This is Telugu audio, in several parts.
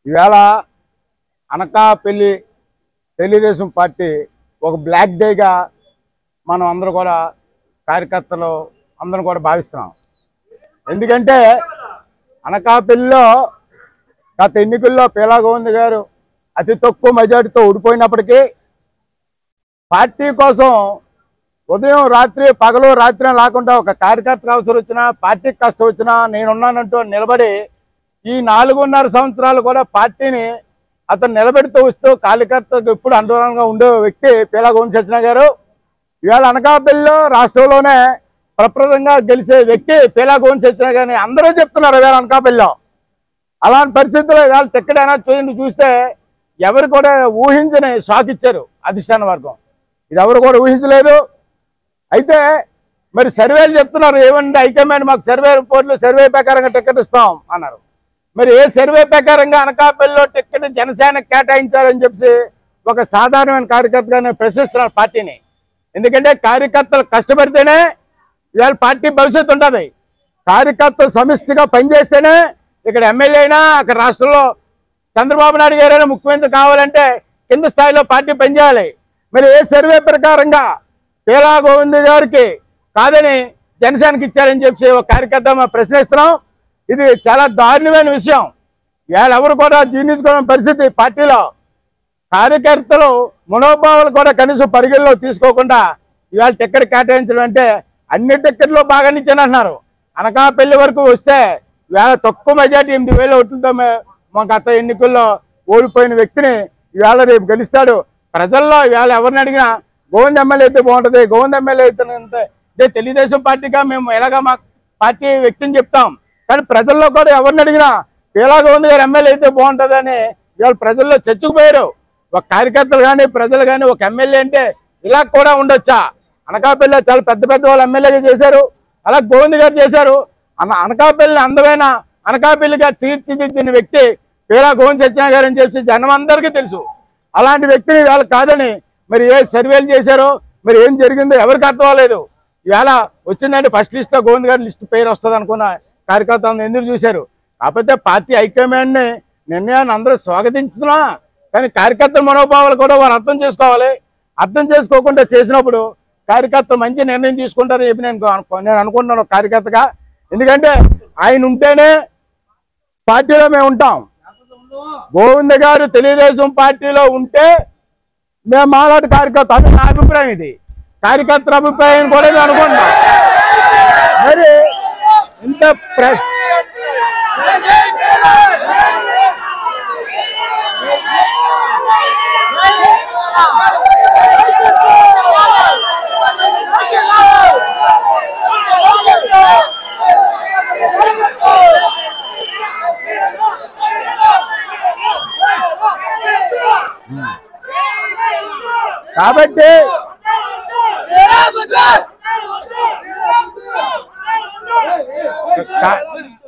ఇవాళ అనకాపల్లి తెలుగుదేశం పార్టీ ఒక బ్లాక్ డేగా మనం అందరూ కూడా కార్యకర్తలు అందరం కూడా భావిస్తున్నాం. ఎందుకంటే అనకాపల్లిలో గత ఎన్నికల్లో పీలా గోవింద్ గారు అతి తక్కువ మెజార్టీతో ఓడిపోయినప్పటికీ పార్టీ కోసం ఉదయం రాత్రి పగలు రాత్రి లేకుండా ఒక కార్యకర్తకు అవసరం వచ్చినా పార్టీకి కష్టం వచ్చినా నేనున్నానంటూ నిలబడి ఈ 4.5 సంవత్సరాలు కూడా పార్టీని అతను నిలబెడుతూ వస్తూ కార్యకర్తకు ఎప్పుడు అనుగుణంగా ఉండే వ్యక్తి పీలా గోవింద్ సత్యనారాయణ గారు. ఇవాళ అనకాపల్లిలో రాష్ట్రంలోనే ప్రప్రదంగా గెలిచే వ్యక్తి పీలా గోవింద్ సత్యనారాయణ గారిని అందరూ చెప్తున్నారు. ఇవాళ అనకాపల్లిలో అలాంటి పరిస్థితుల్లో ఇవాళ ఎక్కడైనా చూస్తే ఎవరు కూడా ఊహించని షాక్ ఇచ్చారు అధిష్టాన వర్గం. ఇది ఎవరు కూడా ఊహించలేదు. అయితే మరి సర్వేలు చెప్తున్నారు, ఏమంటే హైకమాండ్ మాకు సర్వే రిపోర్ట్లు సర్వే ప్రకారంగా టికెట్ ఇస్తాం అన్నారు. మరి ఏ సర్వే ప్రకారంగా అనకాపల్లిలో టికెట్ జనసేనకు కేటాయించారని చెప్పి ఒక సాధారణమైన కార్యకర్తగా ప్రశ్నిస్తున్నారు పార్టీని. ఎందుకంటే కార్యకర్తలు కష్టపడితేనే ఇవాళ పార్టీ భవిష్యత్తు ఉంటుంది. కార్యకర్తలు సమిష్టిగా పనిచేస్తేనే ఇక్కడ ఎమ్మెల్యే అయినా అక్కడ రాష్ట్రంలో చంద్రబాబు నాయుడు గారైనా ముఖ్యమంత్రి కావాలంటే కింద స్థాయిలో పార్టీ పనిచేయాలి. మరి ఏ సర్వే ప్రకారంగా పీలా గోవింద్ గారికి కాదని జనసేనకి ఇచ్చారని చెప్పి ఒక కార్యకర్త మనం ప్రశ్నిస్తున్నాం. ఇది చాలా దారుణమైన విషయం. ఇవాళ ఎవరు కూడా జీర్ణించుకోవడం పరిస్థితి. పార్టీలో కార్యకర్తలు మనోభావాలు కూడా కనీసం పరిగణలో తీసుకోకుండా ఇవాళ టికెట్ కేటాయించడం అంటే అన్ని టికెట్లు బాగా ఇచ్చానంటున్నారు. అనకాపల్లి వరకు వస్తే ఇవాళ తక్కువ మెజార్టీ 8,000 ఓట్లతో మా గత ఎన్నికల్లో ఓడిపోయిన వ్యక్తిని ఇవాళ రేపు గెలుస్తాడు. ప్రజల్లో ఇవాళ ఎవరిని అడిగినా గోవింద్ ఎమ్మెల్యే అయితే బాగుంటుంది, గోవింద్ ఎమ్మెల్యే అయితే తెలుగుదేశం పార్టీగా మేము ఎలాగా మా పార్టీ వ్యక్తిని చెప్తాం. కానీ ప్రజల్లో కూడా ఎవరిని అడిగినా పీలా గోవింద్ గారు ఎమ్మెల్యే అయితే బాగుంటుంది అని ఇవాళ ప్రజల్లో చర్చకుపోయారు. ఒక కార్యకర్తలు కానీ ప్రజలు కానీ ఒక ఎమ్మెల్యే అంటే ఇలా కూడా ఉండొచ్చా? అనకాపల్లిలో చాలా పెద్ద పెద్ద వాళ్ళు ఎమ్మెల్యేగా చేశారు, అలా గోవింద్ గారు చేశారు. అనకాపల్లిని అందమైన అనకాపల్లిగా తీర్చిదిద్దిన వ్యక్తి పీలా గోవింద్ సత్యనారాయణ గారు అని చెప్పి జనం అందరికీ తెలుసు. అలాంటి వ్యక్తిని ఇవాళ కాదని మరి ఏ సర్వేలు చేశారో మరి ఏం జరిగిందో ఎవరికి అర్థం అవ్వలేదు. ఇవాళ వచ్చిందంటే ఫస్ట్ లిస్ట్లో గోవింద్ గారి లిస్ట్ పేరు వస్తుంది అనుకున్న కార్యకర్తలను ఎదురు చూశారు. కాకపోతే పార్టీ హైకమాండ్ని నిర్ణయాన్ని అందరూ స్వాగతించుతున్నా కానీ కార్యకర్తల మనోభావాలు కూడా వారు అర్థం చేసుకోవాలి. అర్థం చేసుకోకుండా చేసినప్పుడు కార్యకర్తలు మంచి నిర్ణయం తీసుకుంటారని చెప్పి నేను అనుకుంటున్నాను కార్యకర్తగా. ఎందుకంటే ఆయన ఉంటేనే పార్టీలో మేము ఉంటాం. గోవింద్ గారు తెలుగుదేశం పార్టీలో ఉంటే మేము మాలాంటి కార్యకర్త, అది నా అభిప్రాయం. ఇది కార్యకర్తల అభిప్రాయం కూడా నేను అనుకుంటున్నాం. మరి ఇంత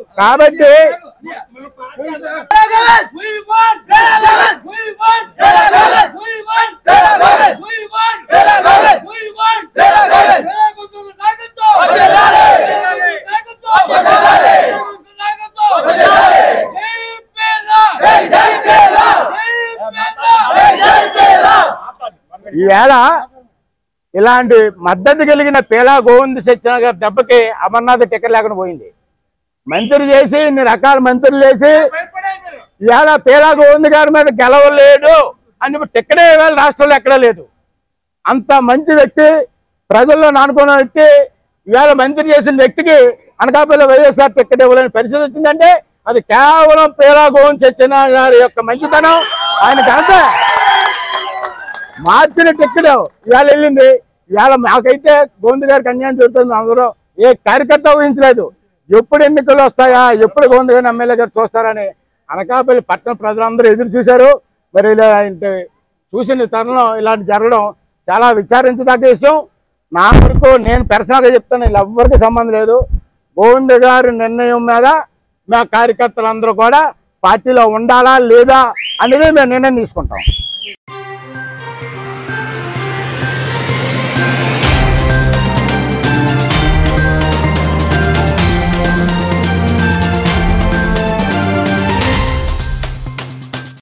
కాబట్టి ఈవేళ ఇలాంటి మద్దతు కలిగిన పీలా గోవింద్ సత్యనారాయణ గారి దెబ్బకి అమర్నాథ్ టికెట్ లేకుండా పోయింది. మంత్రులు చేసి ఇన్ని రకాల మంత్రులు చేసి ఇవాళ పీలా గోవింద్ గారి మీద గెలవలేడు అని చెప్పి టికెటే ఇవాళ రాష్ట్రంలో ఎక్కడా లేదు. అంత మంచి వ్యక్తి, ప్రజల్లో నానుకున్న వ్యక్తి ఇవాళ మంత్రి చేసిన వ్యక్తికి అనకాపల్లి వైఎస్ఆర్ టికెట్ ఇవ్వలేని పరిస్థితి వచ్చిందంటే అది కేవలం పీలా గోవింద్ సత్యనారాయణ గారి యొక్క మంచితనం, ఆయన ఘనత. మార్చిన టికెట్ ఇవాళ వెళ్ళింది. ఇవాళ మాకైతే గోవింద్ గారికి అన్యాయం జరుగుతుంది. అందరూ ఏ కార్యకర్త ఊహించలేదు. ఎప్పుడు ఎన్నికలు వస్తాయా, ఎప్పుడు గోవింద్ గారిని ఎమ్మెల్యే గారు చూస్తారని అనకాపల్లి పట్టణ ప్రజలందరూ ఎదురు చూశారు. మరి ఇలా చూసిన తరుణంలో ఇలాంటి జరగడం చాలా విచారించదగ్గ విషయం. నా వరకు నేను పర్సనల్గా చెప్తాను, ఇలా ఎవ్వరికి సంబంధం లేదు. గోవింద్ గారి నిర్ణయం మీద మా కార్యకర్తలందరూ కూడా పార్టీలో ఉండాలా లేదా అనేది మేము నిర్ణయం తీసుకుంటాం.